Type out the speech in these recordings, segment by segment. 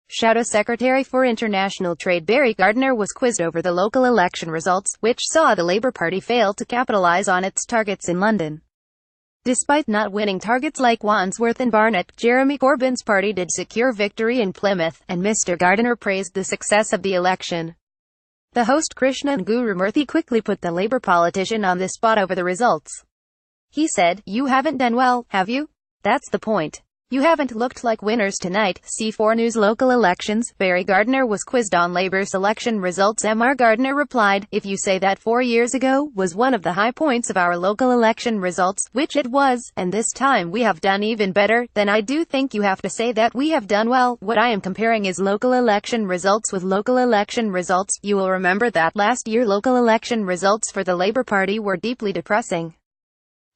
Shadow Secretary for International Trade Barry Gardiner was quizzed over the local election results, which saw the Labour Party fail to capitalise on its targets in London. Despite not winning targets like Wandsworth and Barnet, Jeremy Corbyn's party did secure victory in Plymouth, and Mr. Gardiner praised the success of the election. The host Krishna Gurumurthy quickly put the Labour politician on the spot over the results. He said, "You haven't done well, have you? That's the point. You haven't looked like winners tonight." C4 News Local Elections. Barry Gardiner was quizzed on Labour's election results. Mr. Gardiner replied, "If you say that 4 years ago was one of the high points of our local election results, which it was, and this time we have done even better, then I do think you have to say that we have done well. What I am comparing is local election results with local election results. You will remember that last year local election results for the Labour Party were deeply depressing.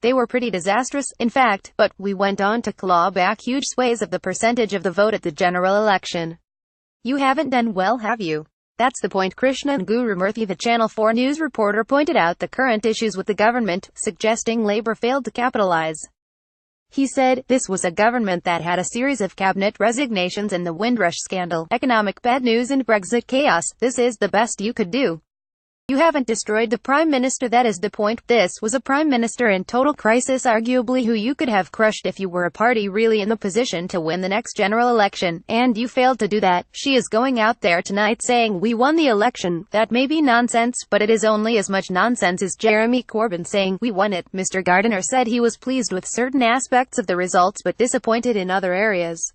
They were pretty disastrous, in fact, but we went on to claw back huge swathes of the percentage of the vote at the general election. You haven't done well, have you? That's the point." Krishna Gurumurthy, the Channel 4 News reporter, pointed out the current issues with the government, suggesting Labour failed to capitalise. He said, "This was a government that had a series of cabinet resignations and the Windrush scandal, economic bad news and Brexit chaos. This is the best you could do. You haven't destroyed the Prime Minister, that is the point. This was a Prime Minister in total crisis, arguably who you could have crushed if you were a party really in the position to win the next general election, and you failed to do that." She is going out there tonight saying, "We won the election." That may be nonsense, but it is only as much nonsense as Jeremy Corbyn saying, "We won it." Mr. Gardiner said he was pleased with certain aspects of the results but disappointed in other areas.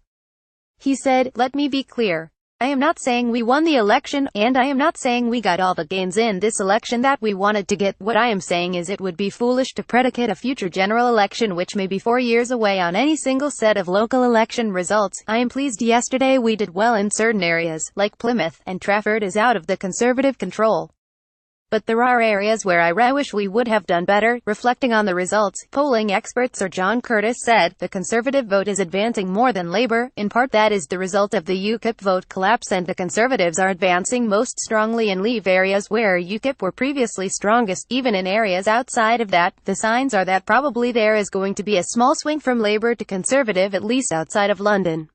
He said, "Let me be clear. I am not saying we won the election, and I am not saying we got all the gains in this election that we wanted to get. What I am saying is it would be foolish to predicate a future general election which may be 4 years away on any single set of local election results. I am pleased yesterday we did well in certain areas, like Plymouth, and Trafford is out of the Conservative control. But there are areas where I wish we would have done better." Reflecting on the results, polling expert Sir John Curtis said, "The Conservative vote is advancing more than Labour. In part that is the result of the UKIP vote collapse, and the Conservatives are advancing most strongly in Leave areas where UKIP were previously strongest. Even in areas outside of that, the signs are that probably there is going to be a small swing from Labour to Conservative, at least outside of London."